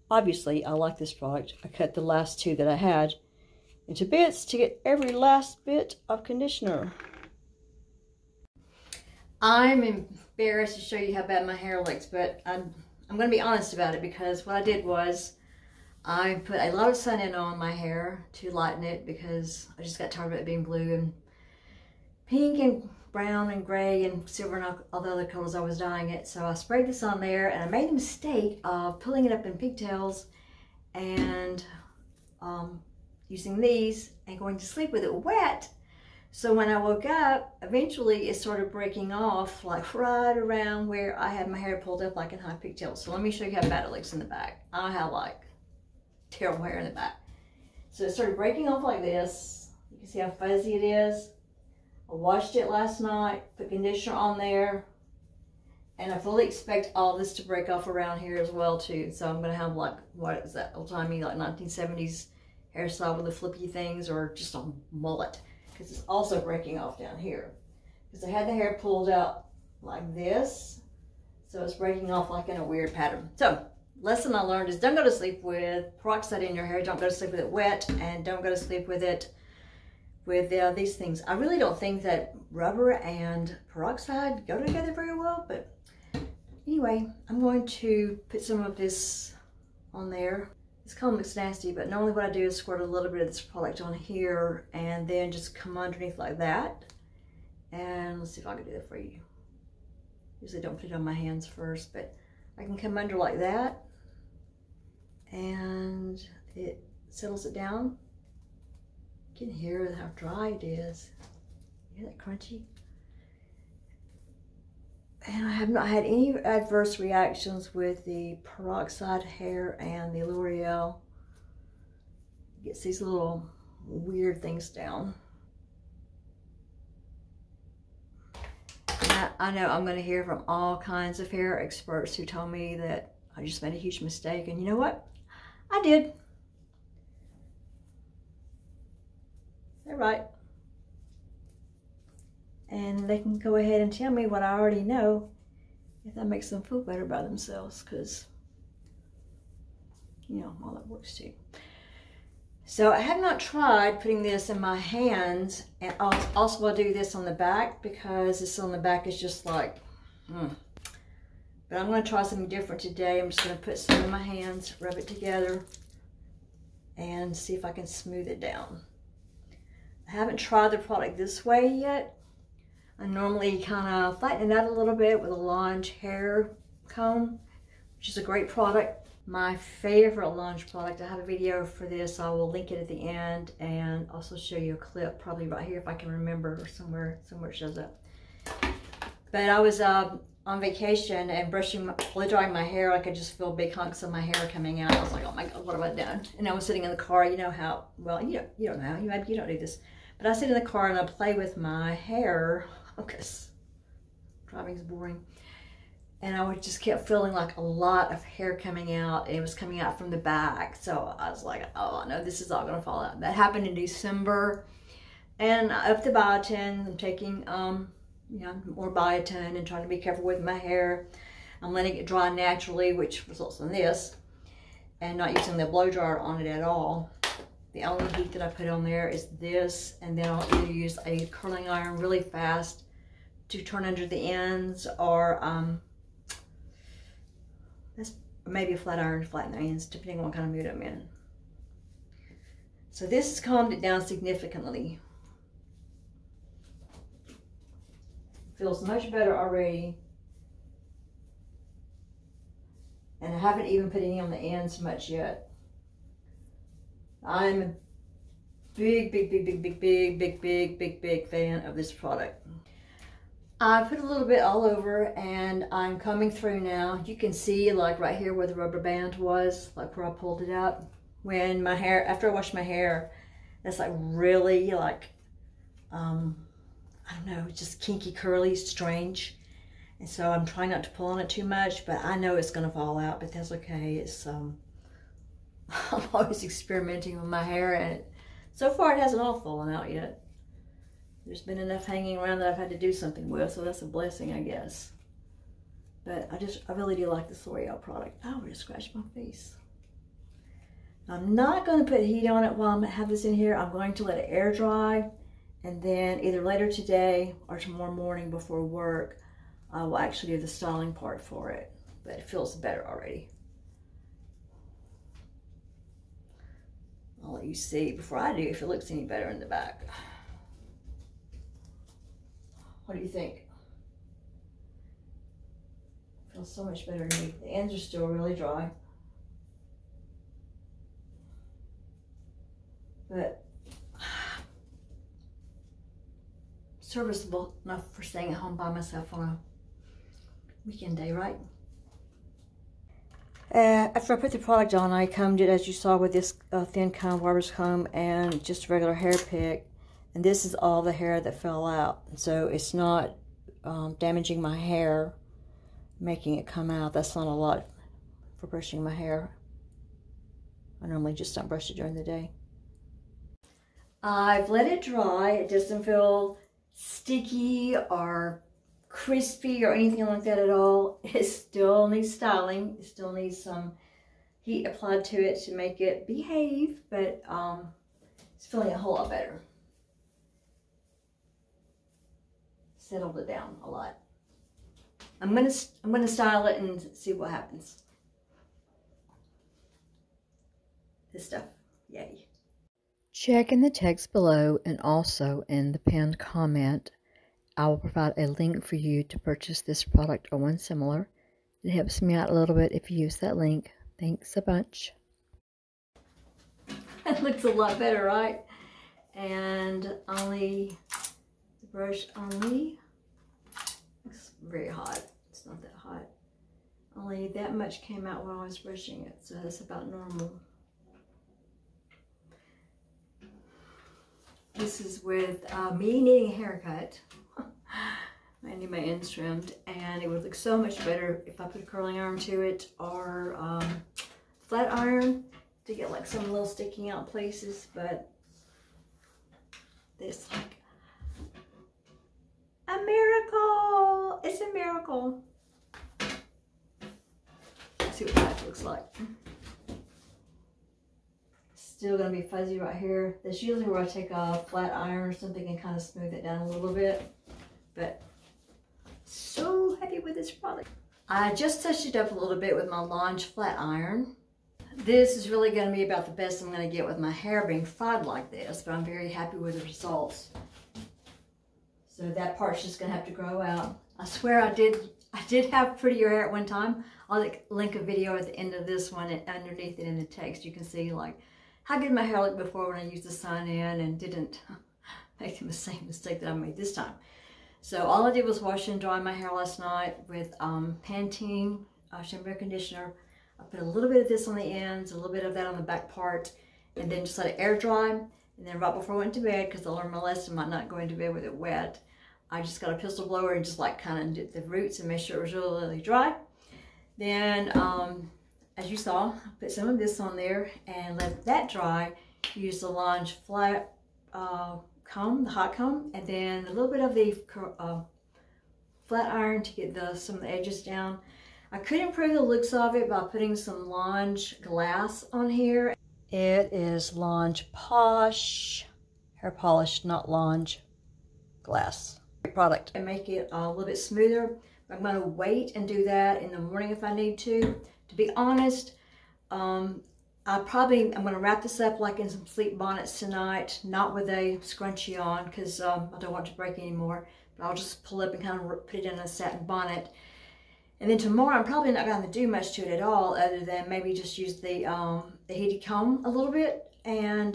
obviously I like this product. I cut the last two that I had into bits to get every last bit of conditioner. I'm embarrassed to show you how bad my hair looks, but I'm going to be honest about it, because what I did was I put a lot of sun in on my hair to lighten it, because I just got tired of it being blue and pink and brown and gray and silver and all the other colors I was dyeing it. So I sprayed this on there, and I made the mistake of pulling it up in pigtails and using these and going to sleep with it wet. So when I woke up, eventually it started breaking off, like right around where I had my hair pulled up like in high pigtails. So let me show you how bad it looks in the back. I have like terrible hair in the back. So it started breaking off like this. You can see how fuzzy it is. I washed it last night, put conditioner on there, and I fully expect all this to break off around here as well too. So I'm going to have like, what is that, old-timey like 1970s hairstyle with the flippy things, or just a mullet, because it's also breaking off down here. Because I had the hair pulled out like this, so it's breaking off like in a weird pattern. So lesson I learned is don't go to sleep with peroxide in your hair. Don't go to sleep with it wet, and don't go to sleep with it with these things. I really don't think that rubber and peroxide go together very well, but anyway, I'm going to put some of this on there. This comb looks nasty, but normally what I do is squirt a little bit of this product on here and then just come underneath like that. And let's see if I can do that for you. Usually don't put it on my hands first, but I can come under like that, and it settles it down. You can hear how dry it is. You hear that crunchy? And I have not had any adverse reactions with the peroxide hair and the LOreal. It gets these little weird things down. I know I'm going to hear from all kinds of hair experts who told me that I just made a huge mistake. And you know what? I did. They're right. And they can go ahead and tell me what I already know if that makes them feel better about themselves, because, you know, all that works too. So I have not tried putting this in my hands, and also I'll do this on the back, because this on the back is just like, But I'm going to try something different today. I'm just going to put some in my hands, rub it together, and see if I can smooth it down. I haven't tried the product this way yet. I normally kind of flatten it out a little bit with a Longe hair comb, which is a great product. My favorite Longe product, I have a video for this. I will link it at the end and also show you a clip, probably right here if I can remember, or somewhere it shows up. But I was on vacation and blow drying my hair. I could just feel big hunks of my hair coming out. I was like, oh my God, what have I done? And I was sitting in the car. You know how, well, you don't know, you don't do this. But I sit in the car and I play with my hair, because driving is boring. And I would just kept feeling like a lot of hair coming out, and it was coming out from the back. So I was like, oh no, this is all gonna fall out. That happened in December. And up to biotin, I'm taking more biotin and trying to be careful with my hair. I'm letting it dry naturally, which results in this, and not using the blow dryer on it at all. The only heat that I put on there is this, and then I'll either use a curling iron really fast to turn under the ends, or maybe a flat iron to flatten the ends, depending on what kind of mood I'm in. So this has calmed it down significantly. Feels much better already. And I haven't even put any on the ends much yet. I'm a big fan of this product. I put a little bit all over, and I'm combing through now. You can see like right here where the rubber band was, like where I pulled it out. When my hair, after I wash my hair, that's like really like, I don't know, just kinky, curly, strange. And so I'm trying not to pull on it too much, but I know it's gonna fall out, but that's okay. It's, I'm always experimenting with my hair, and so far it hasn't all fallen out yet. There's been enough hanging around that I've had to do something with, so that's a blessing, I guess. But I really do like this LOreal product. Oh, I just scratched my face. I'm not going to put heat on it while I have this in here. I'm going to let it air dry, and then either later today or tomorrow morning before work, I will actually do the styling part for it. But it feels better already. I'll let you see before I do if it looks any better in the back. What do you think? Feels so much better to me. The ends are still really dry. But serviceable enough for staying at home by myself on a weekend day, right? After I put the product on, I combed it, as you saw, with this thin comb, barber's comb, and just a regular hair pick. And this is all the hair that fell out. So it's not damaging my hair, making it come out. That's not a lot for brushing my hair. I normally just don't brush it during the day. I've let it dry. It doesn't feel sticky or crispy or anything like that at all. It still needs styling. It still needs some heat applied to it to make it behave, but it's feeling a whole lot better. Settled it down a lot. I'm gonna style it and see what happens. This stuff, yay. Check in the text below and also in the pinned comment. I will provide a link for you to purchase this product or one similar. It helps me out a little bit if you use that link. Thanks a bunch. That looks a lot better, right? And the brush only looks very hot. It's not that hot. Only that much came out while I was brushing it, so that's about normal. This is with me needing a haircut. I need my ends trimmed, and it would look so much better if I put a curling iron to it or flat iron to get like some little sticking out places, but this like a miracle. It's a miracle. Let's see what that looks like. Still gonna be fuzzy right here. That's usually where I take a flat iron or something and kind of smooth it down a little bit. But so happy with this product. I just touched it up a little bit with my Launch flat iron. This is really gonna be about the best I'm gonna get with my hair being fried like this, but I'm very happy with the results. So that part's just gonna have to grow out. I swear I did have prettier hair at one time. I'll link a video at the end of this one, and underneath it in the text you can see like how good my hair looked before when I used the sign-in and didn't make the same mistake that I made this time. So all I did was wash and dry my hair last night with Pantene shampoo and conditioner. I put a little bit of this on the ends, a little bit of that on the back part, and then just let it air dry. And then right before I went to bed, because I learned my lesson about not going to bed with it wet, I just got a pistol blower and just like kind of did the roots and made sure it was really, really dry. Then, as you saw, I put some of this on there and let that dry. Use the Launch flat comb, the hot comb, and then a little bit of the flat iron to get some of the edges down. I could improve the looks of it by putting some Launch glass on here. It is Launch Posh hair polish, not Launch glass. Great product. And make it a little bit smoother. I'm going to wait and do that in the morning if I need to. To be honest, I'm going to wrap this up like in some sleep bonnets tonight, not with a scrunchie on because I don't want it to break anymore. But I'll just pull up and kind of put it in a satin bonnet. And then tomorrow I'm probably not going to do much to it at all other than maybe just use the heated comb a little bit and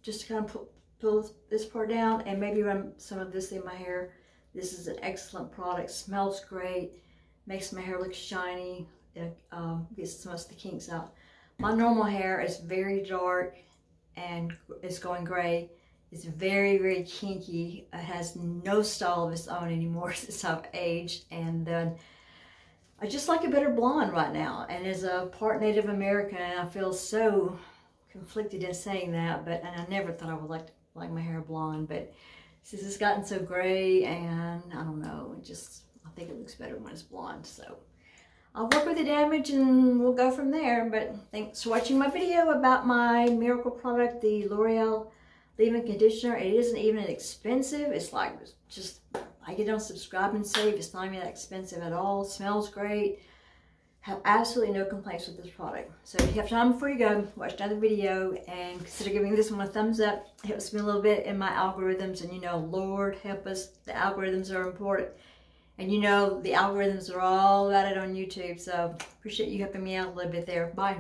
just kind of pull this part down and maybe run some of this in my hair. This is an excellent product, smells great, makes my hair look shiny, it gets some of the kinks out. My normal hair is very dark and it's going gray. It's very, very kinky. It has no style of its own anymore since I've aged, and then I just like a better blonde right now. And as a part Native American, I feel so conflicted in saying that, and I never thought I would like my hair blonde, but since it's gotten so gray, and I don't know, I think it looks better when it's blonde. So I'll work with the damage and we'll go from there. But thanks for watching my video about my miracle product, the L'Oreal leave-in conditioner. It isn't even expensive. It's like just, I get on subscribe and save. It's not even that expensive at all. It smells great. Have absolutely no complaints with this product. So if you have time before you go, watch another video and consider giving this one a thumbs up. It helps me a little bit in my algorithms, and you know, Lord help us, the algorithms are important. And you know, the algorithms are all about it on YouTube. So appreciate you helping me out a little bit there. Bye.